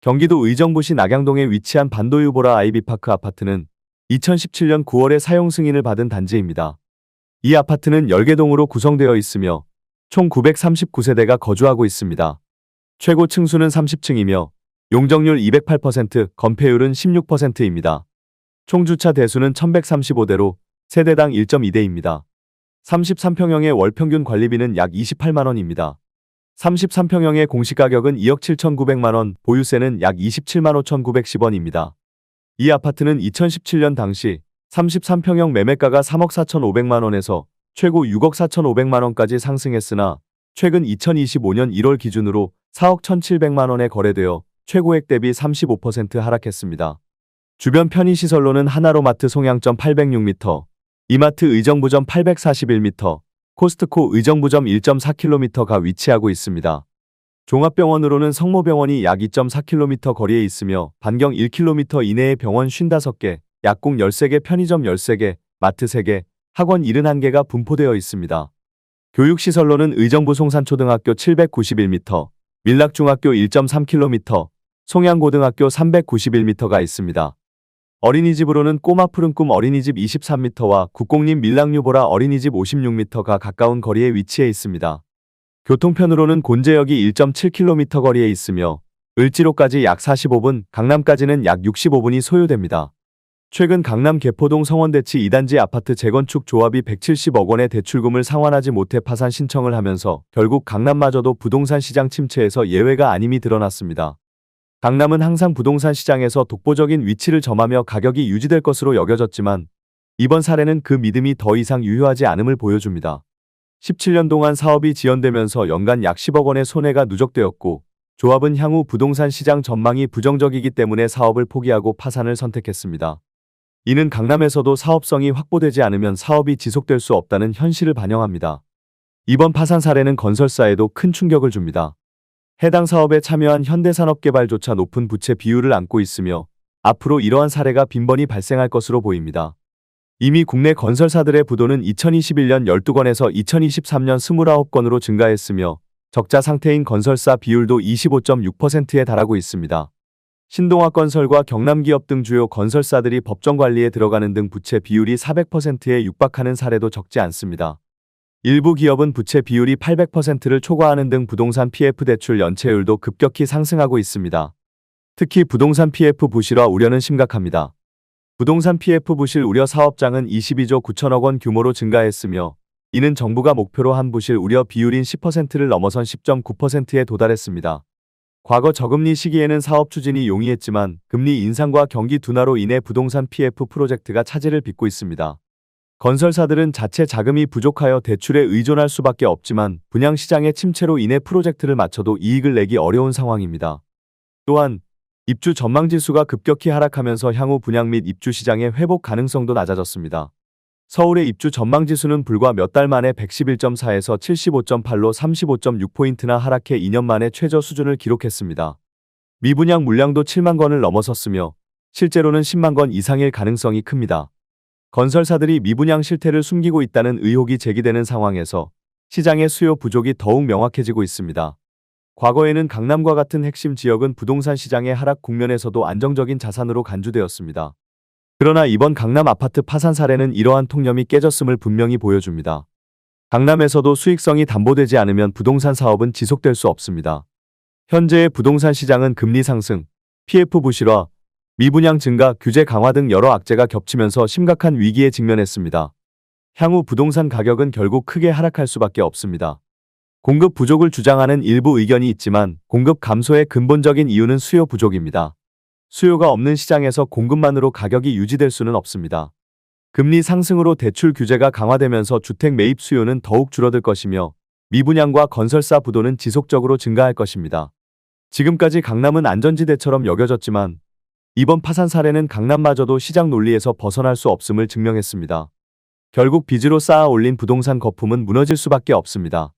경기도 의정부시 낙양동에 위치한 반도유보라 아이비파크 아파트는 2017년 9월에 사용 승인을 받은 단지입니다. 이 아파트는 10개 동으로 구성되어 있으며 총 939세대가 거주하고 있습니다. 최고 층수는 30층이며 용적률 208%, 건폐율은 16%입니다. 총 주차 대수는 1135대로 세대당 1.2대입니다. 33평형의 월 평균 관리비는 약 28만원입니다. 33평형의 공시가격은 2억 7,900만원, 보유세는 약 27만 5,910원입니다. 이 아파트는 2017년 당시 33평형 매매가가 3억 4,500만원에서 최고 6억 4,500만원까지 상승했으나 최근 2025년 1월 기준으로 4억 1,700만원에 거래되어 최고액 대비 35% 하락했습니다. 주변 편의시설로는 하나로마트 송양점 806m, 이마트 의정부점 841m, 코스트코 의정부점 1.4km가 위치하고 있습니다. 종합병원으로는 성모병원이 약 2.4km 거리에 있으며 반경 1km 이내에 병원 55개, 약국 13개, 편의점 13개, 마트 3개, 학원 71개가 분포되어 있습니다. 교육시설로는 의정부 송산초등학교 791m, 밀락중학교 1.3km, 송양고등학교 391m가 있습니다. 어린이집으로는 꼬마 푸른 꿈 어린이집 23m와 국공립 밀락유보라 어린이집 56m가 가까운 거리에 위치해 있습니다. 교통편으로는 곤제역이 1.7km 거리에 있으며 을지로까지 약 45분, 강남까지는 약 65분이 소요됩니다. 최근 강남 개포동 성원대치 2단지 아파트 재건축 조합이 170억 원의 대출금을 상환하지 못해 파산 신청을 하면서 결국 강남마저도 부동산 시장 침체에서 예외가 아님이 드러났습니다. 강남은 항상 부동산 시장에서 독보적인 위치를 점하며 가격이 유지될 것으로 여겨졌지만 이번 사례는 그 믿음이 더 이상 유효하지 않음을 보여줍니다. 17년 동안 사업이 지연되면서 연간 약 10억 원의 손해가 누적되었고 조합은 향후 부동산 시장 전망이 부정적이기 때문에 사업을 포기하고 파산을 선택했습니다. 이는 강남에서도 사업성이 확보되지 않으면 사업이 지속될 수 없다는 현실을 반영합니다. 이번 파산 사례는 건설사에도 큰 충격을 줍니다. 해당 사업에 참여한 현대산업개발조차 높은 부채 비율을 안고 있으며 앞으로 이러한 사례가 빈번히 발생할 것으로 보입니다. 이미 국내 건설사들의 부도는 2021년 12건에서 2023년 29건으로 증가했으며 적자 상태인 건설사 비율도 25.6%에 달하고 있습니다. 신동아건설과 경남기업 등 주요 건설사들이 법정관리에 들어가는 등 부채 비율이 400%에 육박하는 사례도 적지 않습니다. 일부 기업은 부채 비율이 800%를 초과하는 등 부동산 PF 대출 연체율도 급격히 상승하고 있습니다. 특히 부동산 PF 부실화 우려는 심각합니다. 부동산 PF 부실 우려 사업장은 22조 9천억 원 규모로 증가했으며 이는 정부가 목표로 한 부실 우려 비율인 10%를 넘어선 10.9%에 도달했습니다. 과거 저금리 시기에는 사업 추진이 용이했지만 금리 인상과 경기 둔화로 인해 부동산 PF 프로젝트가 차질을 빚고 있습니다. 건설사들은 자체 자금이 부족하여 대출에 의존할 수밖에 없지만 분양시장의 침체로 인해 프로젝트를 마쳐도 이익을 내기 어려운 상황입니다. 또한 입주 전망지수가 급격히 하락하면서 향후 분양 및 입주 시장의 회복 가능성도 낮아졌습니다. 서울의 입주 전망지수는 불과 몇 달 만에 111.4에서 75.8로 35.6포인트나 하락해 2년 만에 최저 수준을 기록했습니다. 미분양 물량도 7만 건을 넘어섰으며 실제로는 10만 건 이상일 가능성이 큽니다. 건설사들이 미분양 실태를 숨기고 있다는 의혹이 제기되는 상황에서 시장의 수요 부족이 더욱 명확해지고 있습니다. 과거에는 강남과 같은 핵심 지역은 부동산 시장의 하락 국면에서도 안정적인 자산으로 간주되었습니다. 그러나 이번 강남 아파트 파산 사례는 이러한 통념이 깨졌음을 분명히 보여줍니다. 강남에서도 수익성이 담보되지 않으면 부동산 사업은 지속될 수 없습니다. 현재의 부동산 시장은 금리 상승, PF 부실화, 미분양 증가, 규제 강화 등 여러 악재가 겹치면서 심각한 위기에 직면했습니다. 향후 부동산 가격은 결국 크게 하락할 수밖에 없습니다. 공급 부족을 주장하는 일부 의견이 있지만 공급 감소의 근본적인 이유는 수요 부족입니다. 수요가 없는 시장에서 공급만으로 가격이 유지될 수는 없습니다. 금리 상승으로 대출 규제가 강화되면서 주택 매입 수요는 더욱 줄어들 것이며 미분양과 건설사 부도는 지속적으로 증가할 것입니다. 지금까지 강남은 안전지대처럼 여겨졌지만 이번 파산 사례는 강남마저도 시장 논리에서 벗어날 수 없음을 증명했습니다. 결국 빚으로 쌓아 올린 부동산 거품은 무너질 수밖에 없습니다.